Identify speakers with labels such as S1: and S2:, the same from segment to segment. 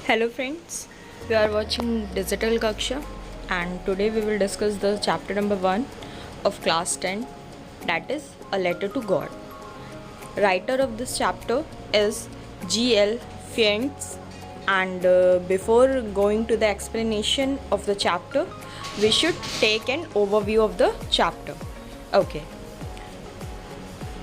S1: Hello friends, we are watching Digital Kaksha and today we will discuss the chapter number 1 of class 10, that is A Letter to God. Writer of this chapter is G.L. Fientz, and before going to the explanation of the chapter, we should take an overview of the chapter. Okay.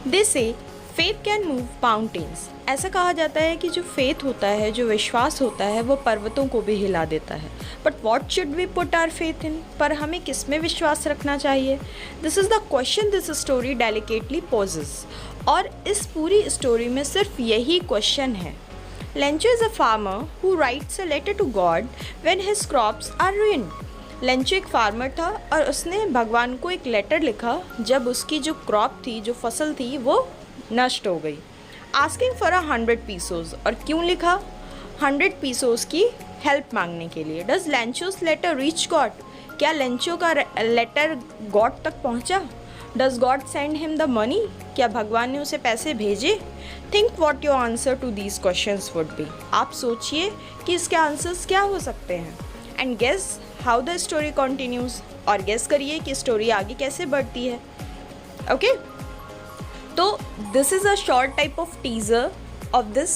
S1: They say faith can move mountains. ऐसा कहा जाता है कि जो faith होता है, जो विश्वास होता है, वो पर्वतों को भी हिला देता है. But what should we put our faith in? पर हमें किस में विश्वास रखना चाहिए? This is the question this story delicately poses. और इस पूरी स्टोरी में सिर्फ यही क्वेश्चन है. Lencho is a farmer who writes a letter to God when his crops are ruined. Lencho एक फार्मर था और उसने भगवान को एक लेटर लिखा जब उसकी जो क्रॉप थी, जो फसल थी, वो नष्ट हो गई. Asking for 100 pesos. और क्यों लिखा? 100 पीसोज की हेल्प मांगने के लिए. Does Lencho's letter reach God? क्या लेंचो का लेटर गॉड तक पहुंचा? Does God send him the money? क्या भगवान ने उसे पैसे भेजे? Think what your answer to these questions would be. आप सोचिए कि इसके आंसर्स क्या हो सकते हैं. And guess how the story continues. और गेस करिए कि स्टोरी आगे कैसे बढ़ती है. ओके तो this is a short type of teaser of this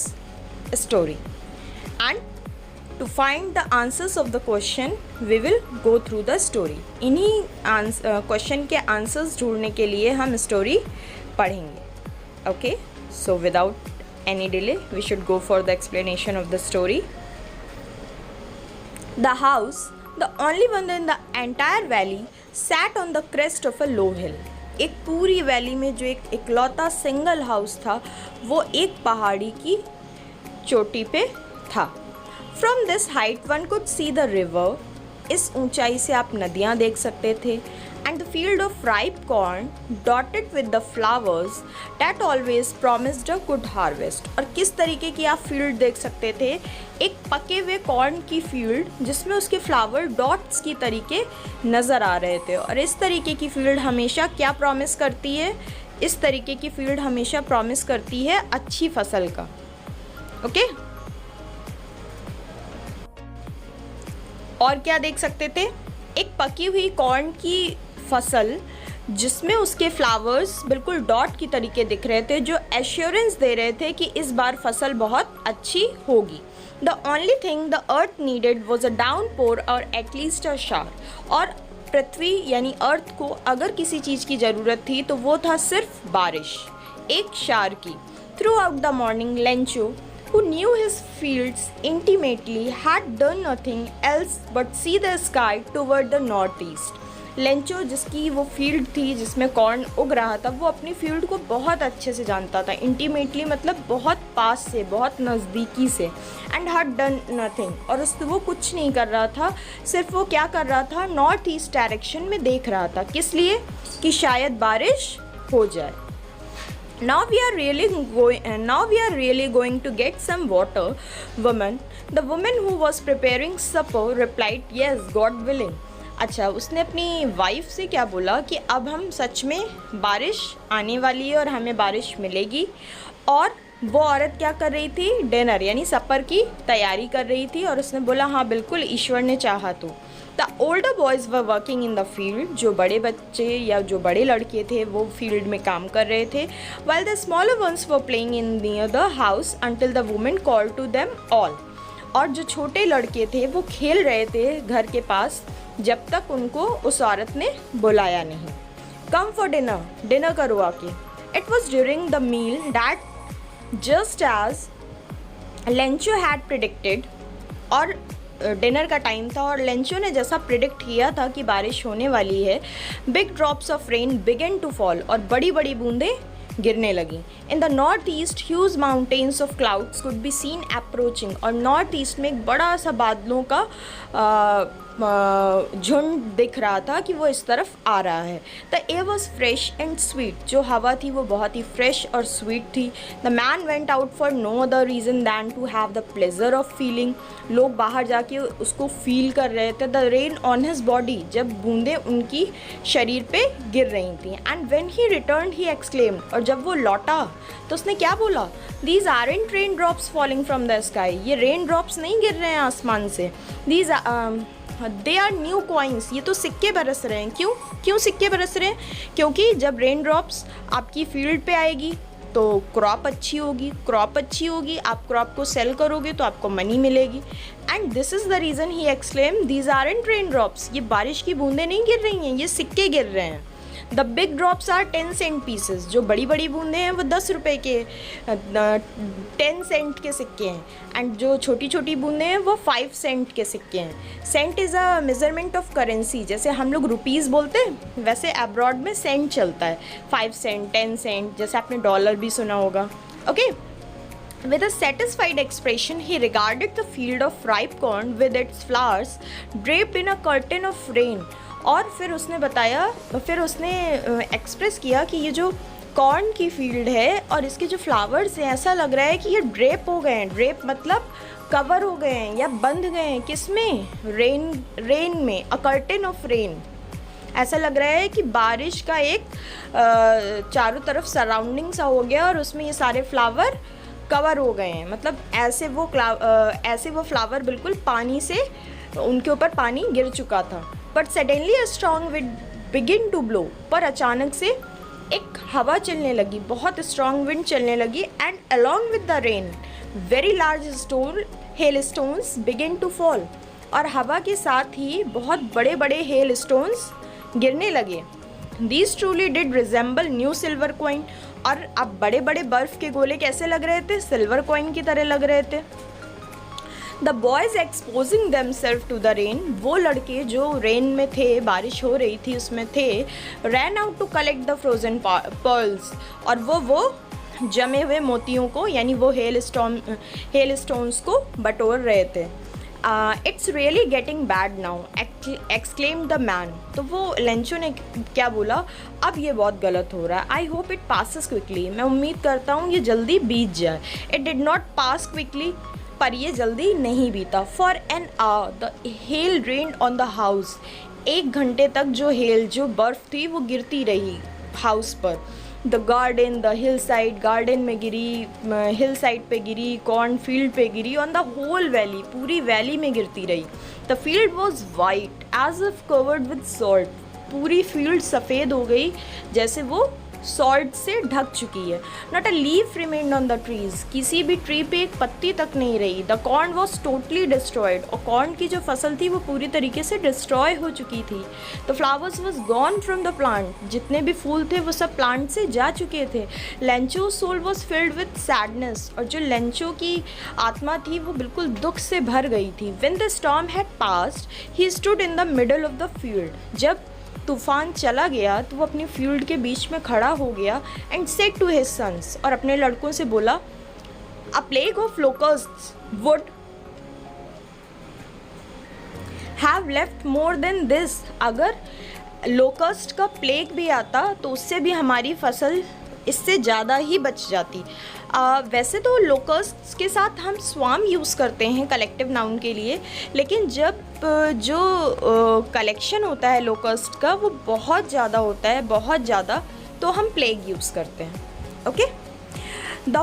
S1: story. And to find the answers of the question we will go through the story. इन्हीं question के आंसर्स ढूंढने के लिए हम स्टोरी पढ़ेंगे. Okay so without any delay we should go for the explanation of the story. The house, the only one in the entire valley, sat on the crest of a low hill. एक पूरी valley में जो एक इकलौता single house था वो एक पहाड़ी की चोटी पे था. From this height one could see the river. इस ऊंचाई से आप नदियाँ देख सकते थे. And the field of ripe corn dotted with the flowers that always promised a good harvest. और किस तरीके की आप फील्ड देख सकते थे? एक पके हुए कॉर्न की फील्ड जिसमें उसके फ्लावर डॉट्स की तरीके नज़र आ रहे थे. और इस तरीके की फील्ड हमेशा क्या प्रॉमिस करती है? इस तरीके की फील्ड हमेशा प्रॉमिस करती है अच्छी फसल का. ओके और क्या देख सकते थे? एक पकी हुई कॉर्न की फसल जिसमें उसके फ्लावर्स बिल्कुल डॉट की तरीके दिख रहे थे, जो एश्योरेंस दे रहे थे कि इस बार फसल बहुत अच्छी होगी. The only thing the earth needed was a downpour और एटलीस्ट अ शावर. और पृथ्वी यानी अर्थ को अगर किसी चीज़ की ज़रूरत थी तो वो था सिर्फ बारिश, एक शार की. Through out the morning Lencho, who knew his fields intimately, had done nothing else but see the sky toward the northeast. Lencho जिसकी वो फील्ड थी जिसमें कॉर्न उग रहा था, वो अपनी फील्ड को बहुत अच्छे से जानता था. इंटीमेटली मतलब बहुत पास से, बहुत नज़दीकी से. And had done nothing. और वो कुछ नहीं कर रहा था, सिर्फ वो क्या कर रहा था? नॉर्थ ईस्ट डायरेक्शन में देख रहा था. किस लिए? कि शायद बारिश हो जाए. Now we are really going to get some water, woman. The woman who was preparing supper replied, "Yes, God willing." अच्छा, उसने अपनी वाइफ से क्या बोला कि अब हम सच में बारिश आने वाली है और हमें बारिश मिलेगी. और वो औरत क्या कर रही थी? डिनर यानी सपर की तैयारी कर रही थी. और उसने बोला हाँ बिल्कुल, ईश्वर ने चाहा तो. The older boys were working in the field. जो बड़े बच्चे या जो बड़े लड़के थे वो फील्ड में काम कर रहे थे. While the smaller ones were playing in near the house until the women call to them all. और जो छोटे लड़के थे वो खेल रहे थे घर के पास जब तक उनको उस औरत ने बुलाया नहीं. Come for dinner. डिनर करो आके. It was during the meal that just as Lencho had predicted. और डिनर का टाइम था और लेंचो ने जैसा प्रिडिक्ट किया था कि बारिश होने वाली है, big drops of rain began to fall. और बड़ी बड़ी बूंदें गिरने लगी. In the north east huge mountains of clouds could be seen approaching. और नॉर्थ ईस्ट में एक बड़ा सा बादलों का झुंड दिख रहा था कि वो इस तरफ आ रहा है. The air was fresh and sweet. जो हवा थी वो बहुत ही फ्रेश और स्वीट थी. The man went out for no other reason than to have the pleasure of feeling. लोग बाहर जाके उसको फील कर रहे थे. The rain on his body. जब बूंदें उनकी शरीर पे गिर रही थी. And when he return he exclaimed. और जब वो लौटा तो उसने क्या बोला, these aren't rain drops falling from the sky, ये रेन ड्रॉप्स नहीं गिर रहे हैं आसमान से, these they are new coins, ये तो सिक्के बरस रहे हैं। क्यों सिक्के बरस रहे हैं? क्योंकि जब रेन ड्रॉप्स आपकी फील्ड पे आएगी तो क्रॉप अच्छी होगी, आप क्रॉप को सेल करोगे तो आपको मनी मिलेगी। And this is the reason he exclaim, these aren't rain drops, ये बारिश की बूंदें नहीं गिर रही हैं, ये सिक्के गिर रहे हैं। The big drops are 10 cent pieces, जो बड़ी बड़ी बूंदें हैं वो 10 रुपये के 10 सेंट के सिक्के हैं, एंड जो छोटी छोटी बूंदें हैं वो 5 सेंट के सिक्के हैं। Cent is a measurement of currency, जैसे हम लोग रुपीज़ बोलते हैं वैसे अब्रॉड में सेंट चलता है, 5 सेंट 10 सेंट, जैसे आपने डॉलर भी सुना होगा। Okay, With a satisfied expression, he regarded the field of ripe corn with its flowers draped in a curtain of rain. और फिर उसने एक्सप्रेस किया कि ये जो कॉर्न की फील्ड है और इसके जो फ्लावर्स हैं, ऐसा लग रहा है कि ये ड्रेप हो गए हैं। ड्रेप मतलब कवर हो गए हैं या बंध गए हैं, किस में? रेन में, अ कर्टेन ऑफ रेन। ऐसा लग रहा है कि बारिश का एक चारों तरफ सराउंडिंग सा हो गया और उसमें ये सारे फ्लावर कवर हो गए हैं, मतलब ऐसे वो फ्लावर बिल्कुल पानी से, उनके ऊपर पानी गिर चुका था। But suddenly a strong wind begin to blow, पर अचानक से एक हवा चलने लगी, बहुत स्ट्रॉन्ग विंड चलने लगी। And along with the rain very large hail stones begin to fall, और हवा के साथ ही बहुत बड़े बड़े हेल स्टोन्स गिरने लगे। These truly did resemble new silver coin, और अब बड़े बड़े बर्फ़ के गोले कैसे लग रहे थे? सिल्वर कॉइन की तरह लग रहे थे। The boys exposing themselves to the rain, वो लड़के जो रेन में थे, बारिश हो रही थी उसमें थे, ran out to collect the frozen pearls, और वो जमे हुए मोतियों को, यानी वो हेल स्टोन्स को बटोर रहे थे। It's really getting bad now, exclaimed the man. तो वो लेंचो ने क्या बोला, अब ये बहुत गलत हो रहा है। I hope it passes quickly, मैं उम्मीद करता हूँ ये जल्दी बीत जाए। It did not pass quickly, पर ये जल्दी नहीं बीता। For an hour the hell rained on the house, 1 घंटे तक जो बर्फ़ थी वो गिरती रही हाउस पर। The garden, the hill side, garden में गिरी, हिल साइड पे गिरी, कॉर्न फील्ड पे गिरी, ऑन द होल वैली, पूरी वैली में गिरती रही। The field was white as if covered with salt, पूरी फील्ड सफ़ेद हो गई जैसे वो सॉल्ट से ढक चुकी है। Not a leaf remained on the trees, किसी भी ट्री पे एक पत्ती तक नहीं रही। The corn was totally destroyed, और कॉर्न की जो फसल थी वो पूरी तरीके से डिस्ट्रॉय हो चुकी थी। The flowers was gone from the plant, जितने भी फूल थे वो सब प्लांट से जा चुके थे। Lencho soul was filled with sadness, और जो लेंचो की आत्मा थी वो बिल्कुल दुख से भर गई थी। When the storm had passed he stood in the middle of the field, जब तूफान चला गया तो वो अपनी फील्ड के बीच में खड़ा हो गया। And said to his sons, और अपने लड़कों से बोला, a plague of locusts would have left more than this, अगर लोकस्ट का प्लेग भी आता तो उससे भी हमारी फसल इससे ज़्यादा ही बच जाती। वैसे तो लोकस्ट्स के साथ हम स्वाम यूज़ करते हैं कलेक्टिव नाउन के लिए, लेकिन जब जो कलेक्शन होता है लोकस्ट का वो बहुत ज़्यादा होता है, बहुत ज़्यादा, तो हम प्लेग यूज़ करते हैं। Okay, the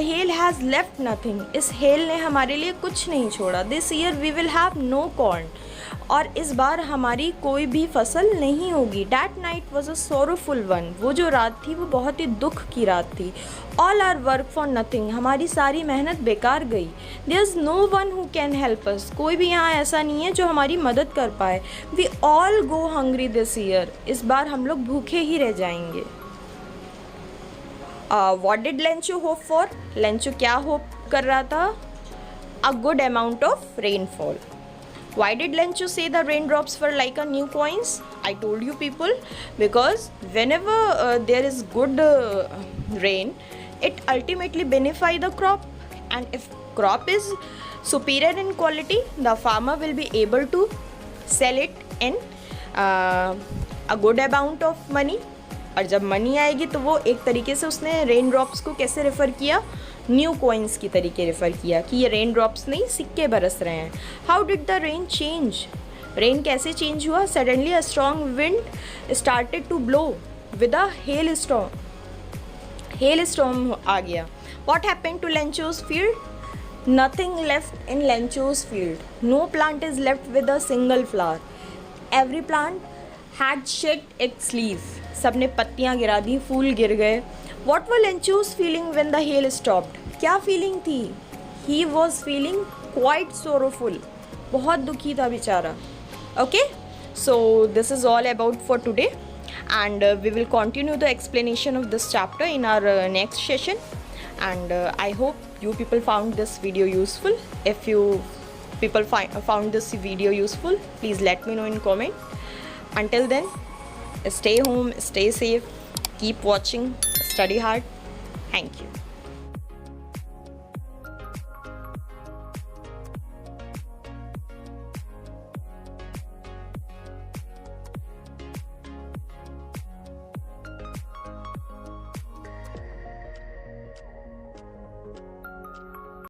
S1: hail has left nothing, इस हेल ने हमारे लिए कुछ नहीं छोड़ा। This year we will have no corn, और इस बार हमारी कोई भी फसल नहीं होगी। That night was a sorrowful one, वो जो रात थी वो बहुत ही दुख की रात थी। All our work for nothing, हमारी सारी मेहनत बेकार गई। There is no one who can help us, कोई भी यहाँ ऐसा नहीं है जो हमारी मदद कर पाए। We all go hungry this year, इस बार हम लोग भूखे ही रह जाएंगे। What did Lencho hope for, Lencho क्या होप कर रहा था? A good amount of rainfall. Why did Lencho say the raindrops were like a new coins? I told you people, because whenever there is good rain, it ultimately benefit the crop, and if crop is superior in quality, the farmer will be able to sell it in a good amount of money. और जब money आएगी तो वो एक तरीके से उसने rain drops को कैसे रेफ़र किया? न्यू कॉइन्स की तरीके रेफ़र किया कि ये रेन ड्रॉप्स नहीं, सिक्के बरस रहे हैं। How did the rain change, rain कैसे चेंज हुआ? Suddenly a strong wind started to blow with a hail hail storm आ गया. What happened to Lencho's field? Nothing left in Lencho's field. No plant is left with a single flower. Every plant had shed its leaf. सबने पत्तियाँ गिरा दी, फूल गिर गए. What were Lencho's feeling when the hail stopped? क्या feeling थी? He was feeling quite sorrowful. बहुत दुखी था बेचारा. Okay, so this is all about for today, and we will continue the explanation of this chapter in our next session. And I hope you people found this video useful. If you people found this video useful, please let me know in comment. Until then, stay home, stay safe, keep watching, study hard. Thank you.